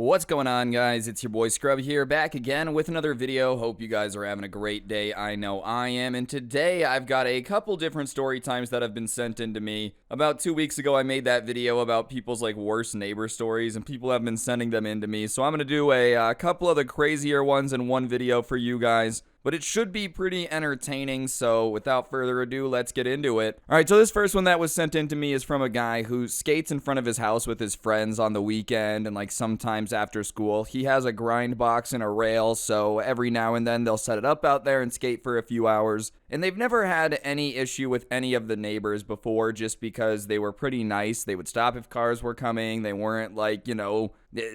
What's going on, guys? It's your boy Scrub here, back again with another video. Hope you guys are having a great day. I know I am. And today I've got a couple different story times that have been sent in to me. About 2 weeks ago, I made that video about people's worst neighbor stories, and people have been sending them in to me. So I'm gonna do a couple of the crazier ones in one video for you guys. But it should be pretty entertaining, so without further ado, let's get into it. Alright, so this first one that was sent in to me is from a guy who skates in front of his house with his friends on the weekend and sometimes after school. He has a grind box and a rail, so every now and then they'll set it up out there and skate for a few hours. And they've never had any issue with any of the neighbors before, just because they were pretty nice. They would stop if cars were coming. They weren't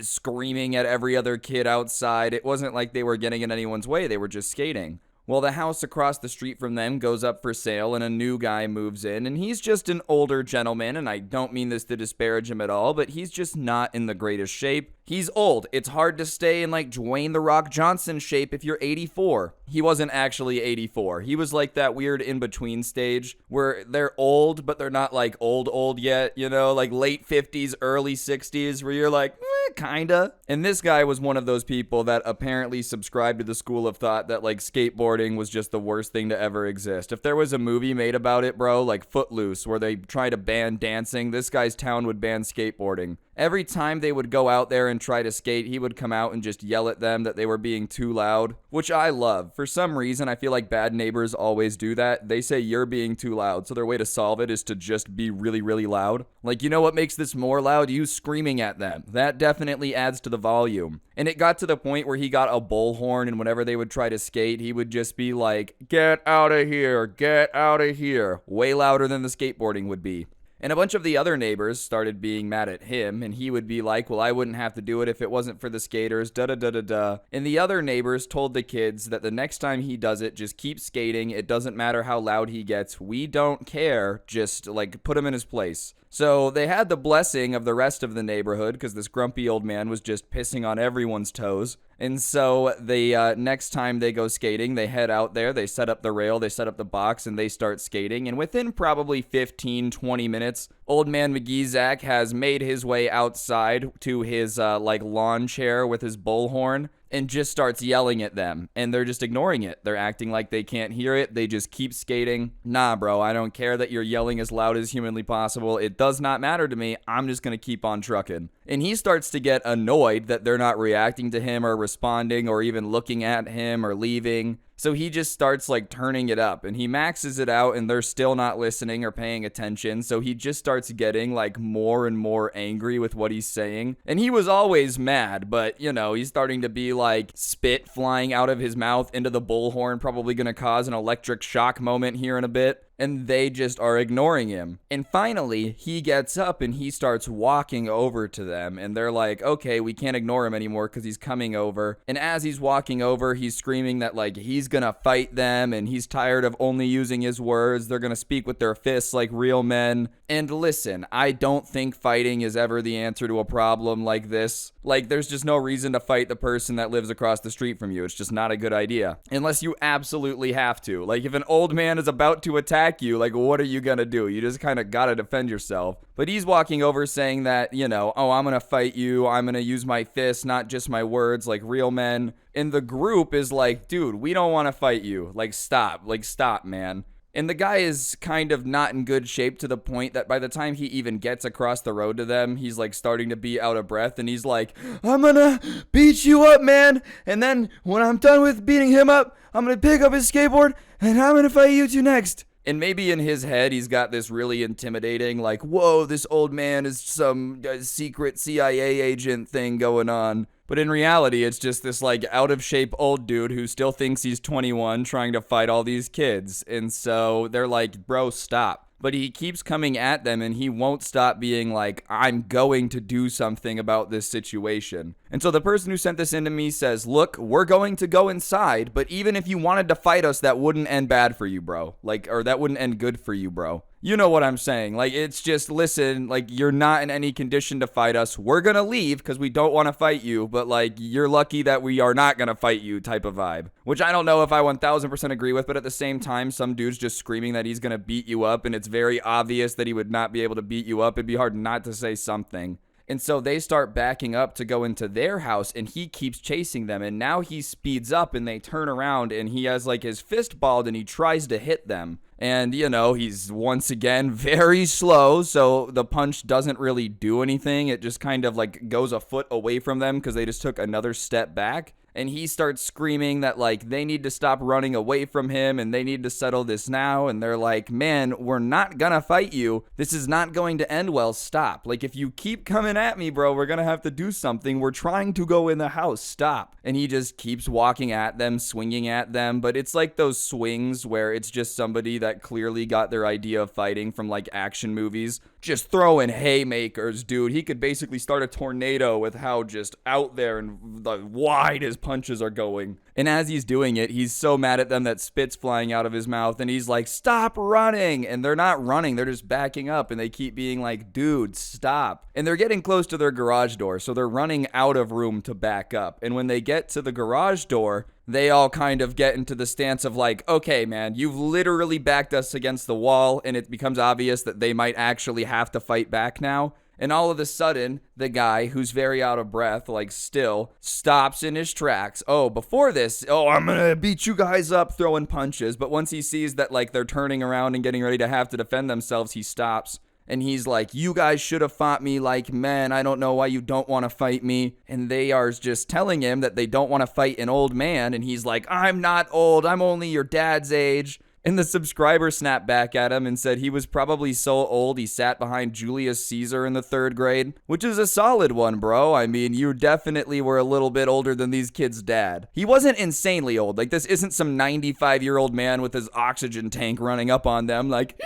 screaming at every other kid outside. It wasn't like they were getting in anyone's way. They were just skating. Well, the house across the street from them goes up for sale, and a new guy moves in, and he's just an older gentleman, and I don't mean this to disparage him at all, but he's just not in the greatest shape. He's old. It's hard to stay in Dwayne "The Rock" Johnson shape if you're 84. He wasn't actually 84. He was that weird in-between stage where they're old, but they're not old yet, late 50s, early 60s, where you're kinda. And this guy was one of those people that apparently subscribed to the school of thought that skateboarding was just the worst thing to ever exist. If there was a movie made about it, bro, Footloose, where they try to ban dancing, this guy's town would ban skateboarding. Every time they would go out there and try to skate, he would come out and just yell at them that they were being too loud, which I love. For some reason, I feel like bad neighbors always do that. They say you're being too loud, so their way to solve it is to just be really, really loud. You know what makes this more loud? You screaming at them. That definitely adds to the volume. And it got to the point where he got a bullhorn, and whenever they would try to skate, he would just be like, "Get out of here, get out of here," way louder than the skateboarding would be. And a bunch of the other neighbors started being mad at him, and he would be like, "Well, I wouldn't have to do it if it wasn't for the skaters, da-da-da-da-da." And the other neighbors told the kids that the next time he does it, just keep skating. It doesn't matter how loud he gets. We don't care. Just, put him in his place. So they had the blessing of the rest of the neighborhood, because this grumpy old man was just pissing on everyone's toes. And so they next time they go skating, they head out there, they set up the rail, they set up the box, and they start skating. And within probably 15, 20 minutes, Old Man McGeezak has made his way outside to his lawn chair with his bullhorn and just starts yelling at them. And they're just ignoring it. They're acting like they can't hear it. They just keep skating. Nah, bro, I don't care that you're yelling as loud as humanly possible. It does not matter to me. I'm just going to keep on trucking. And he starts to get annoyed that they're not reacting to him or responding or even looking at him or leaving. So he just starts turning it up, and he maxes it out, and they're still not listening or paying attention. So he just starts getting more and more angry with what he's saying. And he was always mad, but he's starting to be spit flying out of his mouth into the bullhorn, probably going to cause an electric shock moment here in a bit. And they just are ignoring him. And finally, he gets up and he starts walking over to them. And they're like, okay, we can't ignore him anymore because he's coming over. And as he's walking over, he's screaming that he's gonna fight them. And he's tired of only using his words. They're gonna speak with their fists like real men. And listen, I don't think fighting is ever the answer to a problem like this. There's just no reason to fight the person that lives across the street from you. It's just not a good idea. Unless you absolutely have to. If an old man is about to attack you, what are you gonna do? You just kind of gotta defend yourself. But he's walking over saying that, oh, I'm gonna fight you. I'm gonna use my fists, not just my words, like real men. And the group is like, dude, we don't want to fight you. Stop, man. And the guy is kind of not in good shape to the point that by the time he even gets across the road to them, he's starting to be out of breath. And he's like, "I'm gonna beat you up, man. And then when I'm done with beating him up, I'm gonna pick up his skateboard and I'm gonna fight you two next." And maybe in his head, he's got this really intimidating, whoa, this old man is some secret CIA agent thing going on. But in reality, it's just this out of shape old dude who still thinks he's 21 trying to fight all these kids. And so they're like, "Bro, stop." But he keeps coming at them, and he won't stop being like, "I'm going to do something about this situation." And so the person who sent this in to me says, "Look, we're going to go inside, but even if you wanted to fight us, that wouldn't end bad for you, bro. Or that wouldn't end good for you, bro. You know what I'm saying. It's just, listen, you're not in any condition to fight us. We're gonna leave because we don't want to fight you, but you're lucky that we are not gonna fight you," type of vibe. Which I don't know if I 1000% agree with, but at the same time, some dude's just screaming that he's gonna beat you up, and it's very obvious that he would not be able to beat you up. It'd be hard not to say something. And so they start backing up to go into their house, and he keeps chasing them. And now he speeds up, and they turn around, and he has like his fist balled, and he tries to hit them. And, he's once again very slow, so the punch doesn't really do anything. It just kind of like goes a foot away from them because they just took another step back. And he starts screaming that, like, they need to stop running away from him and they need to settle this now. And they're like, man, we're not gonna fight you. This is not going to end well. Stop. Like, if you keep coming at me, bro, we're gonna have to do something. We're trying to go in the house. Stop. And he just keeps walking at them, swinging at them. But it's like those swings where it's just somebody that clearly got their idea of fighting from, like, action movies. Just throwing haymakers, dude. He could basically start a tornado with how just out there and wide his punches are going. And as he's doing it, he's so mad at them that spit's flying out of his mouth, and he's like, stop running. And they're not running, they're just backing up, and they keep being like, dude, stop. And they're getting close to their garage door, so they're running out of room to back up. And when they get to the garage door, they all kind of get into the stance of like, okay, man, you've literally backed us against the wall, and it becomes obvious that they might actually have to fight back now. And all of a sudden, the guy, who's very out of breath, like still, stops in his tracks. Oh, before this, I'm gonna beat you guys up throwing punches. But once he sees that, like, they're turning around and getting ready to have to defend themselves, he stops. And he's like, you guys should have fought me like men. I don't know why you don't want to fight me. And they are just telling him that they don't want to fight an old man. And he's like, I'm not old. I'm only your dad's age. And the subscriber snapped back at him and said he was probably so old he sat behind Julius Caesar in the 3rd grade, which is a solid one, bro. I mean, you definitely were a little bit older than these kids' dad. He wasn't insanely old. Like, this isn't some 95-year-old man with his oxygen tank running up on them like,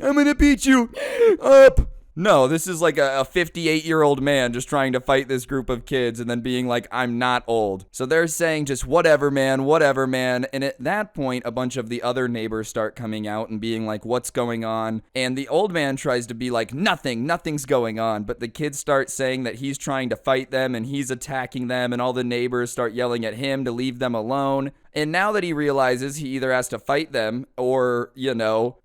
I'm gonna beat you up. No, this is like a 58-year-old man just trying to fight this group of kids and then being like, I'm not old. So they're saying just whatever, man, whatever, man. And at that point, a bunch of the other neighbors start coming out and being like, what's going on? And the old man tries to be like, nothing's going on. But the kids start saying that he's trying to fight them and he's attacking them, and all the neighbors start yelling at him to leave them alone. And now that he realizes he either has to fight them or,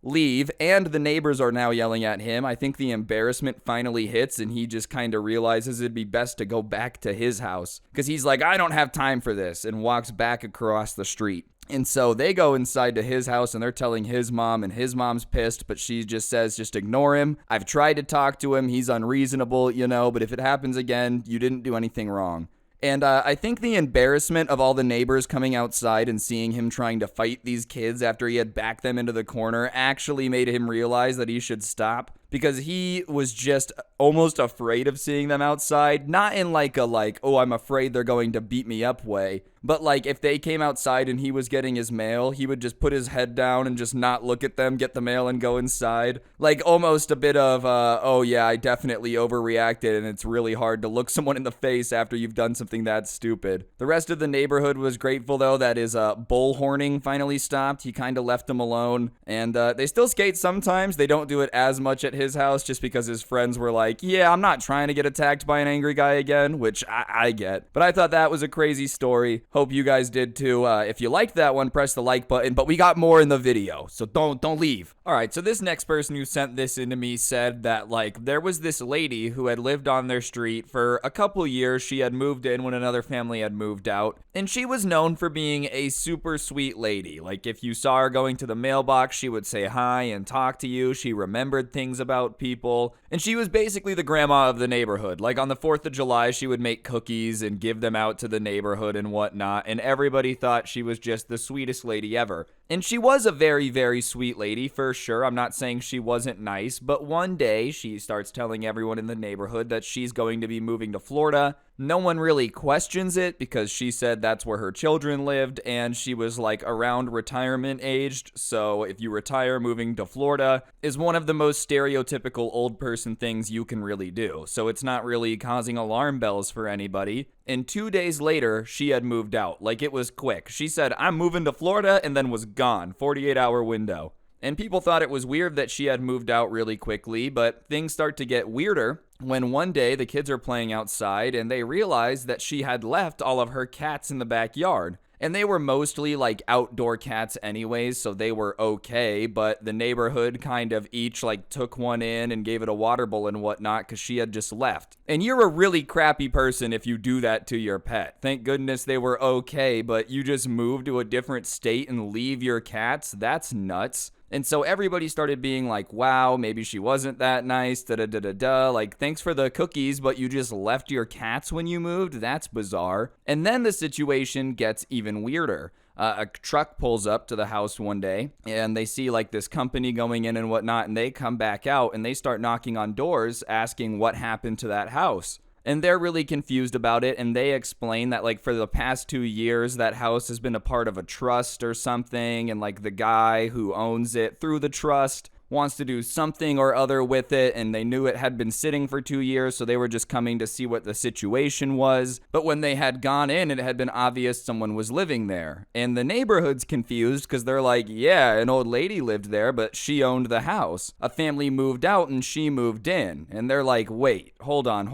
leave, and the neighbors are now yelling at him, I think the embarrassment finally hits and he just kind of realizes it'd be best to go back to his house. Because he's like, I don't have time for this, and walks back across the street. And so they go inside to his house and they're telling his mom, and his mom's pissed, but she just says, just ignore him. I've tried to talk to him. He's unreasonable, but if it happens again, you didn't do anything wrong. And I think the embarrassment of all the neighbors coming outside and seeing him trying to fight these kids after he had backed them into the corner actually made him realize that he should stop. Because he was just almost afraid of seeing them outside. Not in oh, I'm afraid they're going to beat me up way. But like, if they came outside and he was getting his mail, he would just put his head down and just not look at them, get the mail, and go inside. Like, almost a bit of, oh yeah, I definitely overreacted, and it's really hard to look someone in the face after you've done something that stupid. The rest of the neighborhood was grateful, though, that his bullhorning finally stopped. He kind of left them alone. And they still skate sometimes. They don't do it as much at his house just because his friends were like, yeah, I'm not trying to get attacked by an angry guy again, which I get. But I thought that was a crazy story. Hope you guys did too. If you liked that one, press the like button, but we got more in the video, so don't leave. All right, so this next person who sent this into me said that like there was this lady who had lived on their street for a couple years. She had moved in when another family had moved out, and she was known for being a super sweet lady. Like, if you saw her going to the mailbox, she would say hi and talk to you. She remembered things about people, and she was basically the grandma of the neighborhood. Like, on the 4th of July, she would make cookies and give them out to the neighborhood and whatnot, and everybody thought she was just the sweetest lady ever. And she was a very, very sweet lady, for sure. I'm not saying she wasn't nice, but one day she starts telling everyone in the neighborhood that she's going to be moving to Florida. No one really questions it because she said that's where her children lived, and she was like around retirement aged. So if you retire, moving to Florida is one of the most stereotypical old person things you can really do. So it's not really causing alarm bells for anybody. And 2 days later, she had moved out. Like, it was quick. She said, I'm moving to Florida, and then was gone. 48-hour window. And people thought it was weird that she had moved out really quickly, but things start to get weirder when one day the kids are playing outside and they realize that she had left all of her cats in the backyard. And they were mostly like outdoor cats anyways, so they were okay, but the neighborhood kind of each like took one in and gave it a water bowl and whatnot because she had just left. And you're a really crappy person if you do that to your pet. Thank goodness they were okay, but you just move to a different state and leave your cats? That's nuts. And so everybody started being like, wow, maybe she wasn't that nice, da-da-da-da-da, like, thanks for the cookies, but you just left your cats when you moved? That's bizarre. And then the situation gets even weirder. A truck pulls up to the house one day, and they see like this company going in and whatnot, and they come back out, and they start knocking on doors asking what happened to that house. And they're really confused about it, and they explain that, like, for the past 2 years, that house has been a part of a trust or something, and, like, the guy who owns it through the trust wants to do something or other with it, and they knew it had been sitting for 2 years, so they were just coming to see what the situation was. But when they had gone in, it had been obvious someone was living there. And the neighborhood's confused because they're like, yeah, an old lady lived there, but she owned the house. A family moved out and she moved in. And they're like, wait, hold on.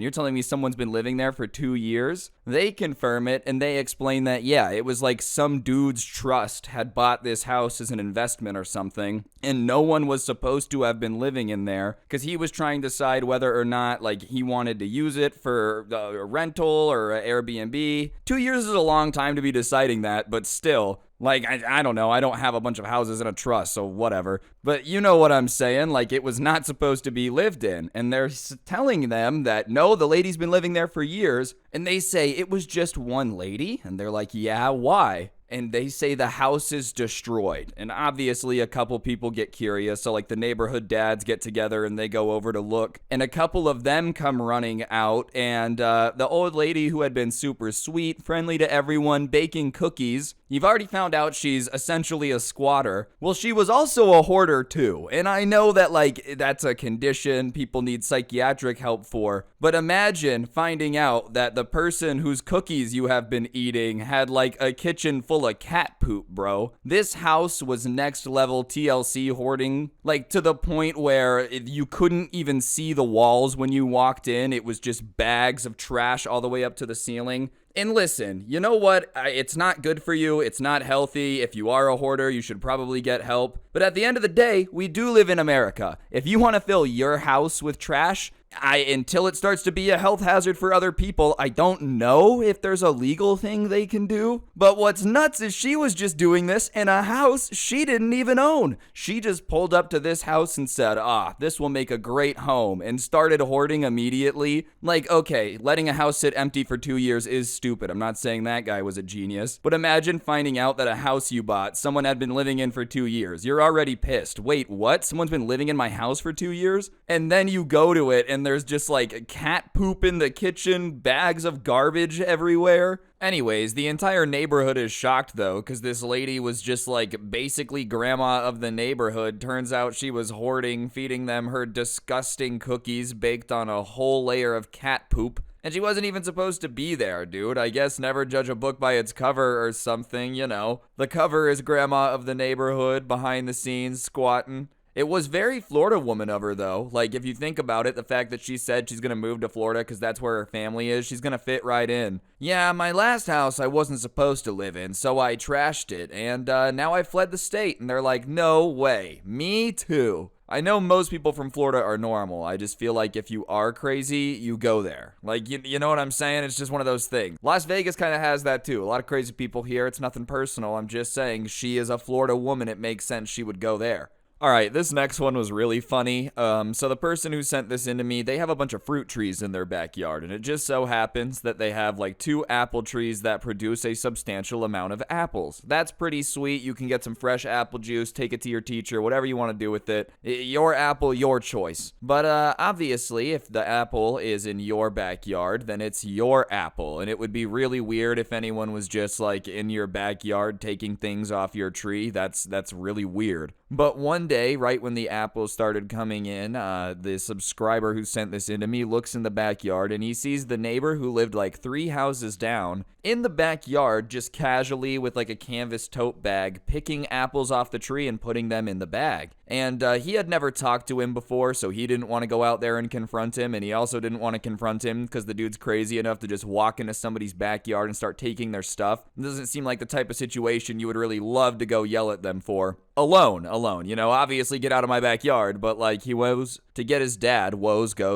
You're telling me someone's been living there for 2 years? They confirm it, and they explain that, yeah, it was like some dude's trust had bought this house as an investment or something, and no one was supposed to have been living in there because he was trying to decide whether or not, like, he wanted to use it for a rental or a Airbnb. 2 years is a long time to be deciding that, but still. Like, I don't know, I don't have a bunch of houses in a trust, so whatever. But you know what I'm saying, like, it was not supposed to be lived in. And they're telling them that, no, the lady's been living there for years. And they say, it was just one lady? And they're like, yeah, why? And they say the house is destroyed. And obviously a couple people get curious. So like the neighborhood dads get together and they go over to look. And a couple of them come running out. And the old lady who had been super sweet, friendly to everyone, baking cookies. You've already found out she's essentially a squatter. Well, she was also a hoarder too. And I know that like that's a condition people need psychiatric help for. But imagine finding out that the person whose cookies you have been eating had like a kitchen full of cat poop, bro. This house was next level TLC hoarding, like to the point where you couldn't even see the walls when you walked in. It was just bags of trash all the way up to the ceiling. And listen, you know what? It's not good for you. It's not healthy. If you are a hoarder, you should probably get help. But at the end of the day, we do live in America. If you want to fill your house with trash, until it starts to be a health hazard for other people, I don't know if there's a legal thing they can do. But what's nuts is she was just doing this in a house she didn't even own. She just pulled up to this house and said, this will make a great home, and started hoarding immediately. Like, okay, letting a house sit empty for 2 years is stupid. I'm not saying that guy was a genius. But imagine finding out that a house you bought, someone had been living in for 2 years. You're already pissed. Wait, what? Someone's been living in my house for 2 years? And then you go to it and there's just like cat poop in the kitchen, bags of garbage everywhere. Anyways, the entire neighborhood is shocked though, because this lady was just like basically grandma of the neighborhood. Turns out she was hoarding, feeding them her disgusting cookies baked on a whole layer of cat poop. And she wasn't even supposed to be there, dude. I guess never judge a book by its cover or something, you know. The cover is grandma of the neighborhood behind the scenes squatting. It was very Florida woman of her, though. Like, if you think about it, the fact that she said she's going to move to Florida because that's where her family is, she's going to fit right in. Yeah, my last house I wasn't supposed to live in, so I trashed it, and now I fled the state. And they're like, no way. Me too. I know most people from Florida are normal. I just feel like if you are crazy, you go there. Like, you know what I'm saying? It's just one of those things. Las Vegas kind of has that too. A lot of crazy people here. It's nothing personal. I'm just saying she is a Florida woman. It makes sense she would go there. All right, this next one was really funny. So the person who sent this into me, they have a bunch of fruit trees in their backyard, and it just so happens that they have like 2 apple trees that produce a substantial amount of apples. That's pretty sweet. You can get some fresh apple juice, take it to your teacher, whatever you want to do with it. Your apple, your choice. But obviously, if the apple is in your backyard, then it's your apple, and it would be really weird if anyone was just like in your backyard taking things off your tree. That's really weird. But one day, right when the apples started coming in, the subscriber who sent this in to me looks in the backyard and he sees the neighbor who lived like 3 houses down in the backyard just casually with like a canvas tote bag picking apples off the tree and putting them in the bag. And he had never talked to him before, so he didn't want to go out there and confront him. And he also didn't want to confront him because the dude's crazy enough to just walk into somebody's backyard and start taking their stuff. It doesn't seem like the type of situation you would really love to go yell at them for. Alone, you know, obviously get out of my backyard, but like he goes to get his dad,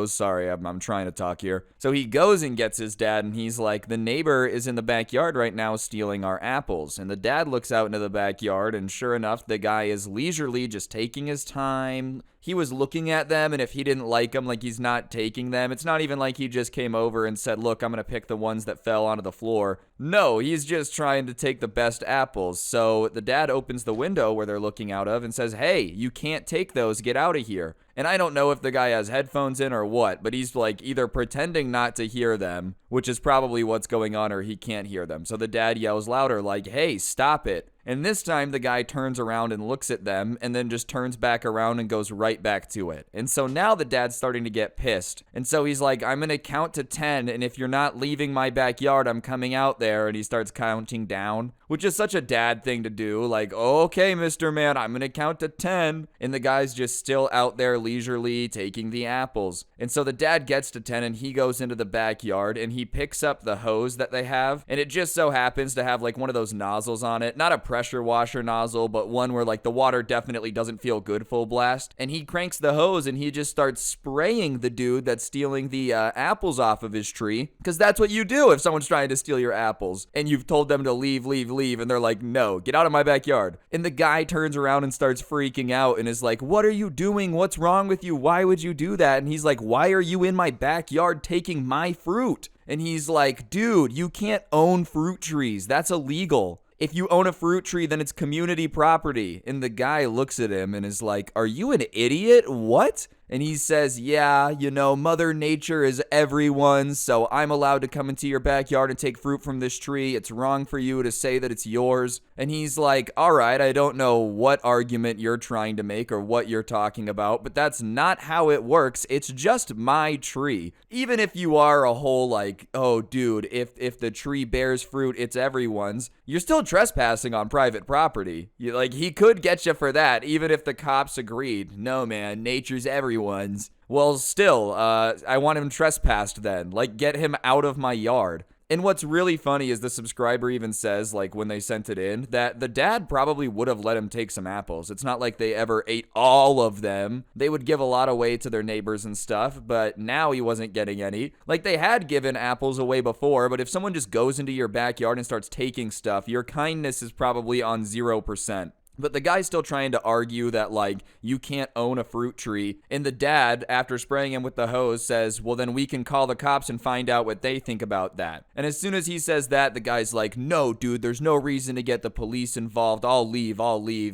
sorry, I'm trying to talk here. So he goes and gets his dad and he's like, the neighbor is in the backyard right now stealing our apples. And the dad looks out into the backyard and sure enough, the guy is leisurely just taking his time. He was looking at them, and if he didn't like them, like he's not taking them. It's not even like he just came over and said, look, I'm going to pick the ones that fell onto the floor. No, he's just trying to take the best apples. So the dad opens the window where they're looking out of and says, hey, you can't take those. Get out of here. And I don't know if the guy has headphones in or what, but he's like either pretending not to hear them, which is probably what's going on, or he can't hear them. So the dad yells louder like, hey, stop it. And this time the guy turns around and looks at them and then just turns back around and goes right back to it. And so now the dad's starting to get pissed. And so he's like, I'm going to count to 10. And if you're not leaving my backyard, I'm coming out there. And he starts counting down, which is such a dad thing to do. Like, okay, Mr. Man, I'm going to count to 10. And the guy's just still out there leisurely taking the apples. And so the dad gets to 10 and he goes into the backyard and he picks up the hose that they have. And it just so happens to have like one of those nozzles on it. Not a pressure washer nozzle, but one where like the water definitely doesn't feel good full blast. And he cranks the hose and he just starts spraying the dude that's stealing the apples off of his tree. Because that's what you do if someone's trying to steal your apples and you've told them to leave. And they're like, no, get out of my backyard. And the guy turns around and starts freaking out and is like, what are you doing? What's wrong with you? Why would you do that? And he's like, why are you in my backyard taking my fruit? And he's like, dude, you can't own fruit trees. That's illegal. If you own a fruit tree, then it's community property. And the guy looks at him and is like, are you an idiot? What? And he says, yeah, you know, Mother Nature is everyone's, so I'm allowed to come into your backyard and take fruit from this tree. It's wrong for you to say that it's yours. And he's like, all right, I don't know what argument you're trying to make or what you're talking about, but that's not how it works. It's just my tree. Even if you are a whole like, oh, dude, if the tree bears fruit, it's everyone's, you're still trespassing on private property. He could get you for that, even if the cops agreed. No, man, nature's everyone's. Well, still, I want him trespassed then. Like, get him out of my yard. And what's really funny is the subscriber even says, like, when they sent it in, that the dad probably would have let him take some apples. It's not like they ever ate all of them. They would give a lot away to their neighbors and stuff, but now he wasn't getting any. Like, they had given apples away before, but if someone just goes into your backyard and starts taking stuff, your kindness is probably on 0%. But the guy's still trying to argue that, like, you can't own a fruit tree. And the dad, after spraying him with the hose, says, well, then we can call the cops and find out what they think about that. And as soon as he says that, the guy's like, no, dude, there's no reason to get the police involved. I'll leave.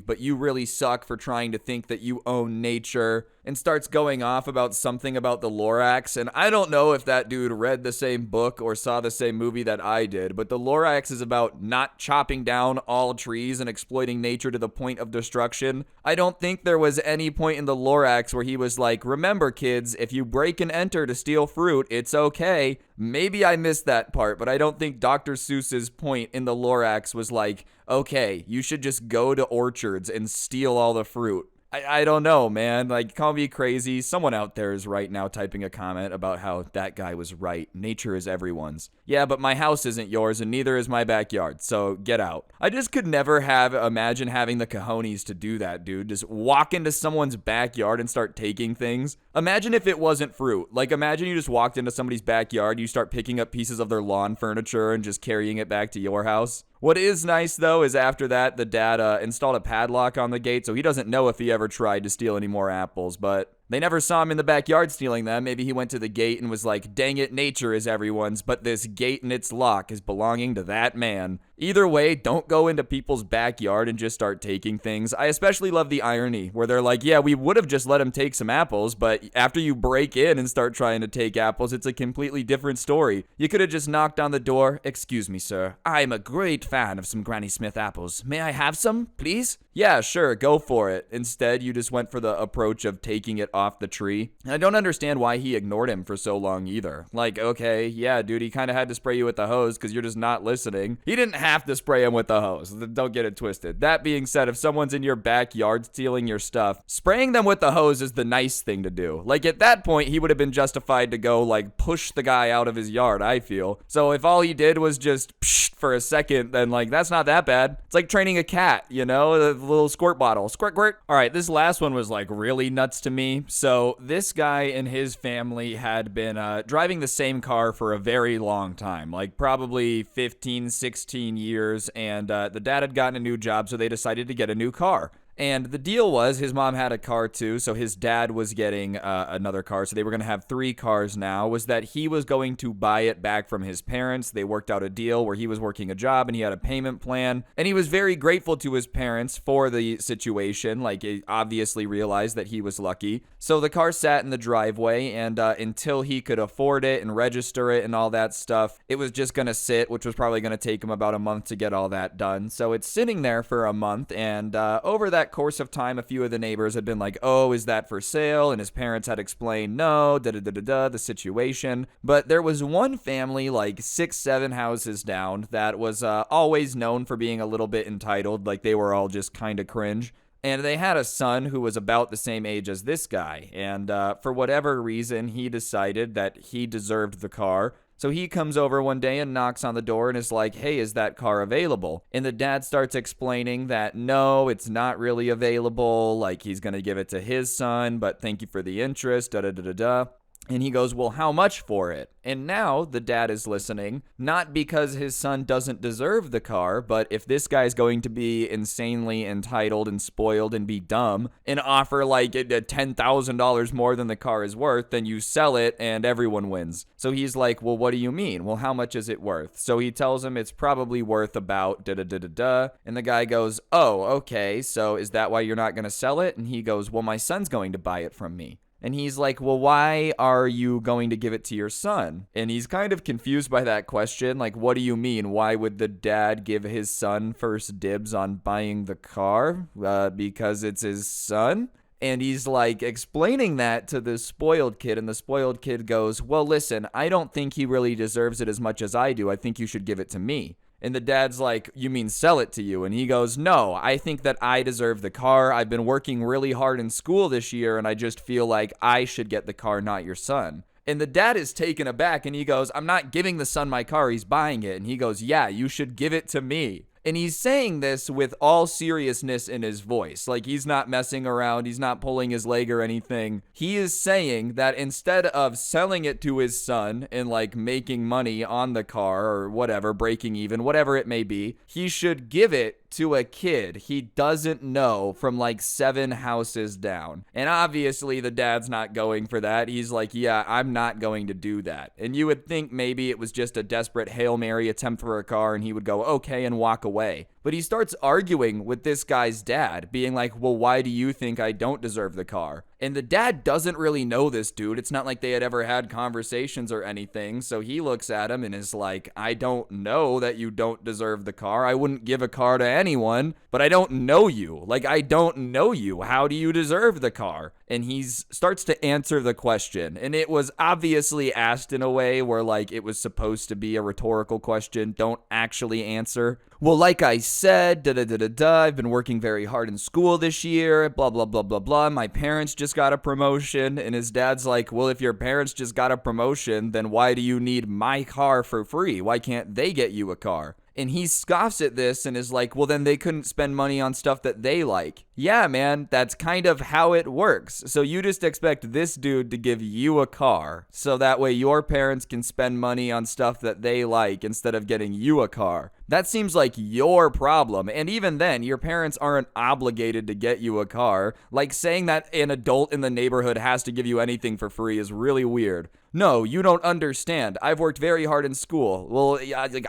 But you really suck for trying to think that you own nature. And starts going off about something about the Lorax. And I don't know if that dude read the same book or saw the same movie that I did, but the Lorax is about not chopping down all trees and exploiting nature to the point of destruction. I don't think there was any point in the Lorax where he was like, remember kids, if you break and enter to steal fruit, it's okay. Maybe I missed that part, but I don't think Dr. Seuss's point in the Lorax was like, okay, you should just go to orchards and steal all the fruit. I don't know, man. Like, call me crazy. Someone out there is right now typing a comment about how that guy was right. Nature is everyone's. Yeah, but my house isn't yours and neither is my backyard, so get out. I just could never imagine having the cojones to do that, dude. Just walk into someone's backyard and start taking things. Imagine if it wasn't fruit. Like, imagine you just walked into somebody's backyard, you start picking up pieces of their lawn furniture and just carrying it back to your house. What is nice, though, is after that, the dad installed a padlock on the gate, so he doesn't know if he ever tried to steal any more apples, but they never saw him in the backyard stealing them. Maybe he went to the gate and was like, dang it, nature is everyone's, but this gate and its lock is belonging to that man. Either way, don't go into people's backyard and just start taking things. I especially love the irony where they're like, yeah, we would have just let him take some apples, but after you break in and start trying to take apples, it's a completely different story. You could have just knocked on the door. Excuse me, sir. I'm a great fan of some Granny Smith apples. May I have some, please? yeah, sure, go for it. Instead, you just went for the approach of taking it off the tree. And I don't understand why he ignored him for so long either. Like, okay, yeah, dude, he kind of had to spray you with the hose because you're just not listening. He didn't have to spray him with the hose. Don't get it twisted. That being said, if someone's in your backyard stealing your stuff, spraying them with the hose is the nice thing to do. Like, at that point, he would have been justified to go, like, push the guy out of his yard, I feel. So if all he did was just psh for a second, then, like, that's not that bad. It's like training a cat, you know? The little squirt bottle. Squirt, squirt. All right, this last one was, like, really nuts to me. So this guy and his family had been driving the same car for a very long time, like probably 15, 16 years, and the dad had gotten a new job, so they decided to get a new car. And the deal was his mom had a car too, so his dad was getting another car, so they were going to have 3 cars now, was that he was going to buy it back from his parents. They worked out a deal where he was working a job and he had a payment plan, and he was very grateful to his parents for the situation. Like, he obviously realized that he was lucky. So the car sat in the driveway, and until he could afford it and register it and all that stuff, it was just going to sit, which was probably going to take him about a month to get all that done. So it's sitting there for a month, and over that course of time, a few of the neighbors had been like, oh, is that for sale? And his parents had explained, no, the situation. But there was one family, like 6, 7 houses down, that was always known for being a little bit entitled. Like, they were all just kind of cringe. And they had a son who was about the same age as this guy. And for whatever reason, he decided that he deserved the car. So he comes over one day and knocks on the door and is like, hey, is that car available? And the dad starts explaining that, no, it's not really available. Like, he's going to give it to his son, but thank you for the interest, da-da-da-da-da. And he goes, well, how much for it? And now the dad is listening, not because his son doesn't deserve the car, but if this guy's going to be insanely entitled and spoiled and be dumb and offer like $10,000 more than the car is worth, then you sell it and everyone wins. So he's like, well, what do you mean? Well, how much is it worth? So he tells him it's probably worth about da-da-da-da-da. And the guy goes, oh, okay, so is that why you're not going to sell it? And he goes, well, my son's going to buy it from me. And he's like, well, why are you going to give it to your son? And he's kind of confused by that question. Like, what do you mean? Why would the dad give his son first dibs on buying the car? Because it's his son? And he's like explaining that to the spoiled kid. And the spoiled kid goes, well, listen, I don't think he really deserves it as much as I do. I think you should give it to me. And the dad's like, you mean sell it to you? And he goes, no, I think that I deserve the car. I've been working really hard in school this year, and I just feel like I should get the car, not your son. And the dad is taken aback, and he goes, I'm not giving the son my car, he's buying it. And he goes, yeah, you should give it to me. And he's saying this with all seriousness in his voice. Like, he's not messing around. He's not pulling his leg or anything. He is saying that instead of selling it to his son and, like, making money on the car or whatever, breaking even, whatever it may be, he should give it to a kid he doesn't know from like 7 houses down. And obviously the dad's not going for that. He's like, yeah, I'm not going to do that. And you would think maybe it was just a desperate Hail Mary attempt for a car and he would go, okay, and walk away. But he starts arguing with this guy's dad, being like, well, why do you think I don't deserve the car? And the dad doesn't really know this dude. It's not like they had ever had conversations or anything. So he looks at him and is like, I don't know that you don't deserve the car. I wouldn't give a car to anyone, but I don't know you. Like, I don't know you. How do you deserve the car? And he starts to answer the question. And it was obviously asked in a way where, like, it was supposed to be a rhetorical question. Don't actually answer. Well, like I said, da-da-da-da-da, I've been working very hard in school this year, blah, blah, blah, blah, blah. My parents just got a promotion. And his dad's like, well, if your parents just got a promotion, then why do you need my car for free? Why can't they get you a car? And he scoffs at this and is like, well, then they couldn't spend money on stuff that they like. Yeah, man, that's kind of how it works. So you just expect this dude to give you a car so that way your parents can spend money on stuff that they like instead of getting you a car. That seems like your problem. And even then, your parents aren't obligated to get you a car. Like, saying that an adult in the neighborhood has to give you anything for free is really weird. No, you don't understand. I've worked very hard in school. Well,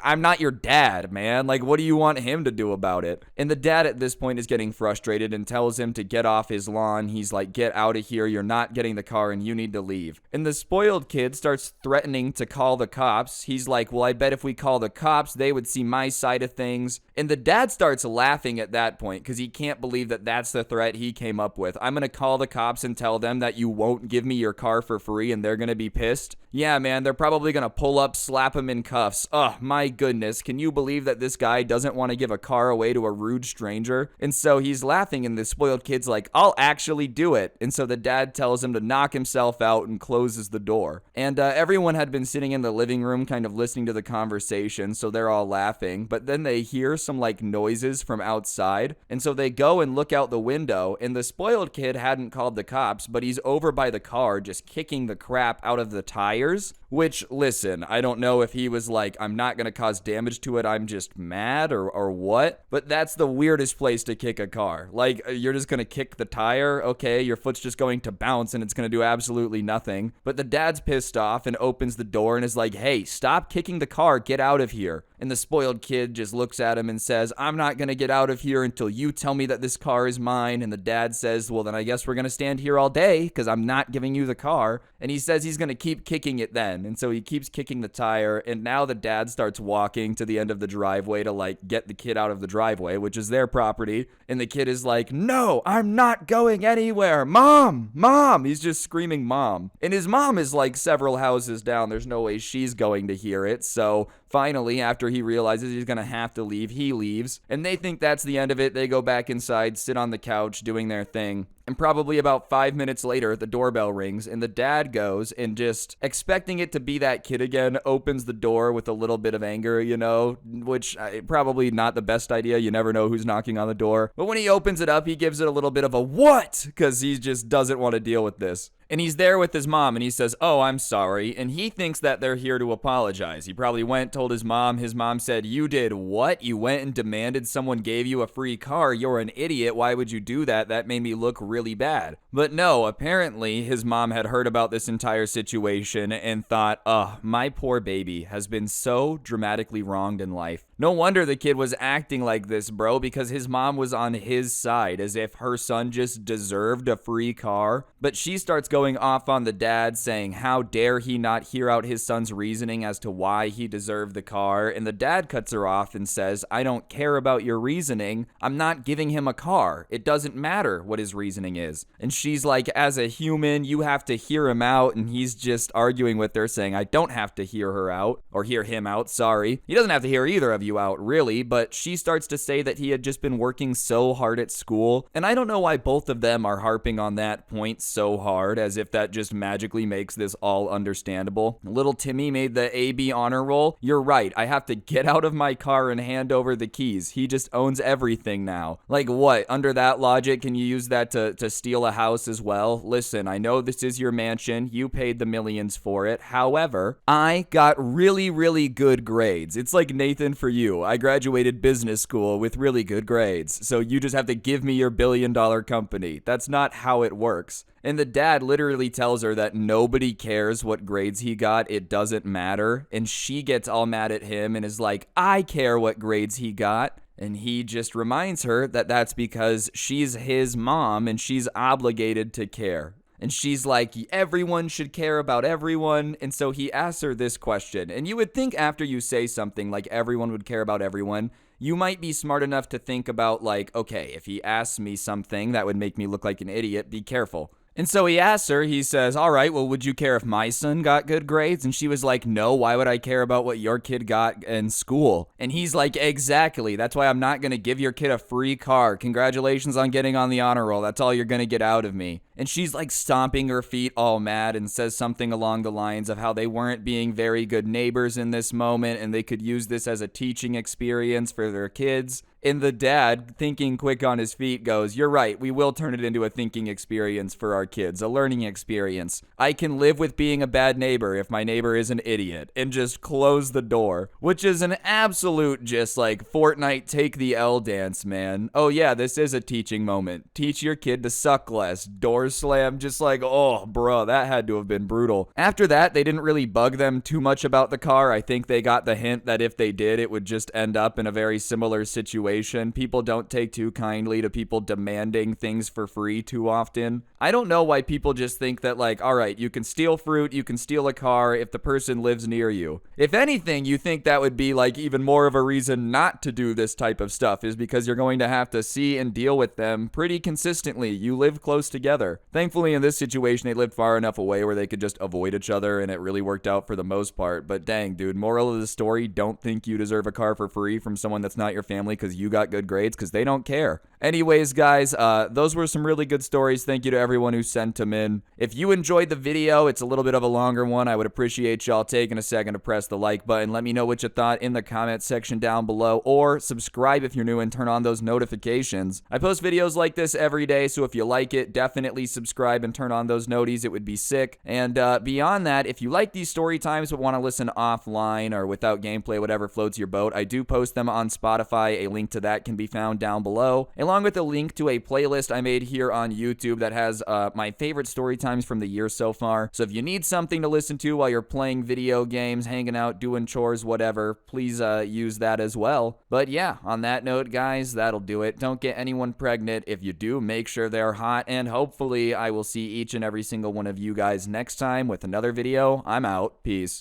I'm not your dad, man. Like, what do you want him to do about it? And the dad at this point is getting frustrated and tells him to get off his lawn. He's like, get out of here, you're not getting the car and you need to leave. And the spoiled kid starts threatening to call the cops. He's like, well, I bet if we call the cops, they would see my side of things. And the dad starts laughing at that point because he can't believe that that's the threat he came up with. I'm going to call the cops and tell them that you won't give me your car for free and they're going to be pissed. Yeah, man, they're probably going to pull up, slap him in cuffs. Oh, my goodness. Can you believe that this guy doesn't want to give a car away to a rude stranger? And so he's laughing and the spoiled kid's like, I'll actually do it. And so the dad tells him to knock himself out and closes the door. And everyone had been sitting in the living room kind of listening to the conversation, so they're all laughing. But then they hear some like noises from outside. And so they go and look out the window, and the spoiled kid hadn't called the cops, but he's over by the car just kicking the crap out of the tires. Which, listen, I don't know if he was like, I'm not going to cause damage to it, I'm just mad or what, but that's the weirdest place to kick a car. Like, you're just going to kick the tire? Okay, your foot's just going to bounce and it's going to do absolutely nothing. But the dad's pissed off and opens the door and is like, hey, stop kicking the car, get out of here. And the spoiled kid just looks at him and says, I'm not going to get out of here until you tell me that this car is mine. And the dad says, well, then I guess we're going to stand here all day because I'm not giving you the car. And he says he's going to keep kicking it then. And so he keeps kicking the tire. And now the dad starts walking to the end of the driveway to like get the kid out of the driveway, which is their property. And the kid is like, no, I'm not going anywhere. Mom, mom. He's just screaming mom. And his mom is like several houses down. There's no way she's going to hear it. So finally, after he realizes he's going to have to leave, he leaves. And they think that's the end of it. They go back inside, sit on the couch, doing their thing. And probably about 5 minutes later, the doorbell rings, and the dad goes and just expecting it to be that kid again, opens the door with a little bit of anger, you know, which probably not the best idea. You never know who's knocking on the door. But when he opens it up, he gives it a little bit of a what? Because he just doesn't want to deal with this. And he's there with his mom, and he says, oh, I'm sorry. And he thinks that they're here to apologize. He probably went, told his mom. His mom said, you did what? You went and demanded someone gave you a free car. You're an idiot. Why would you do that? That made me look really bad. But no, apparently his mom had heard about this entire situation and thought, my poor baby has been so dramatically wronged in life. No wonder the kid was acting like this, bro, because his mom was on his side, as if her son just deserved a free car. But she starts going off on the dad, saying how dare he not hear out his son's reasoning as to why he deserved the car. And the dad cuts her off and says, I don't care about your reasoning. I'm not giving him a car. It doesn't matter what his reasoning is. And she's like, as a human, you have to hear him out. And he's just arguing with her, saying, I don't have to hear her out, or hear him out, sorry. He doesn't have to hear either of you out, really. But she starts to say that he had just been working so hard at school. And I don't know why both of them are harping on that point so hard, as if that just magically makes this all understandable. Little Timmy made the AB honor roll. You're right, I have to get out of my car and hand over the keys. He just owns everything now. Like what? Under that logic, can you use that to steal a house as well? Listen, I know this is your mansion. You paid the millions for it. However, I got really, really good grades. It's like Nathan for you. I graduated business school with really good grades. So you just have to give me your billion-dollar company. That's not how it works. And the dad literally tells her that nobody cares what grades he got, it doesn't matter. And she gets all mad at him and is like, I care what grades he got. And he just reminds her that that's because she's his mom and she's obligated to care. And she's like, everyone should care about everyone. And so he asks her this question. And you would think after you say something like everyone would care about everyone, you might be smart enough to think about like, okay, if he asks me something that would make me look like an idiot, be careful. And so he asks her, he says, all right, well, would you care if my son got good grades? And she was like, no, why would I care about what your kid got in school? And he's like, exactly. That's why I'm not going to give your kid a free car. Congratulations on getting on the honor roll. That's all you're going to get out of me. And she's like stomping her feet all mad and says something along the lines of how they weren't being very good neighbors in this moment and they could use this as a teaching experience for their kids. And the dad, thinking quick on his feet, goes, you're right, we will turn it into a thinking experience for our kids, a learning experience. I can live with being a bad neighbor if my neighbor is an idiot, and just close the door, which is an absolute just like Fortnite take the L dance, man. Oh yeah, this is a teaching moment. Teach your kid to suck less. Doors door slam. Just like, oh, bro, that had to have been brutal. After that, they didn't really bug them too much about the car. I think they got the hint that if they did, it would just end up in a very similar situation. People don't take too kindly to people demanding things for free too often. I don't know why people just think that, like, all right, you can steal fruit, you can steal a car if the person lives near you. If anything, you think that would be like even more of a reason not to do this type of stuff, is because you're going to have to see and deal with them pretty consistently. You live close together. Thankfully, in this situation, they lived far enough away where they could just avoid each other, and it really worked out for the most part. But dang, dude, moral of the story, don't think you deserve a car for free from someone that's not your family because you got good grades, because they don't care. Anyways, guys, those were some really good stories. Thank you to everyone who sent them in. If you enjoyed the video, it's a little bit of a longer one. I would appreciate y'all taking a second to press the like button. Let me know what you thought in the comment section down below, or subscribe if you're new and turn on those notifications. I post videos like this every day, so if you like it, definitely subscribe and turn on those noties. It would be sick. And beyond that, if you like these story times but want to listen offline or without gameplay, whatever floats your boat, I do post them on Spotify. A link to that can be found down below, along with a link to a playlist I made here on YouTube that has my favorite story times from the year so far. So if you need something to listen to while you're playing video games, hanging out, doing chores, whatever, please use that as well. But yeah, on that note, guys, that'll do it. Don't get anyone pregnant. If you do, make sure they're hot, and hopefully I will see each and every single one of you guys next time with another video. I'm out. Peace.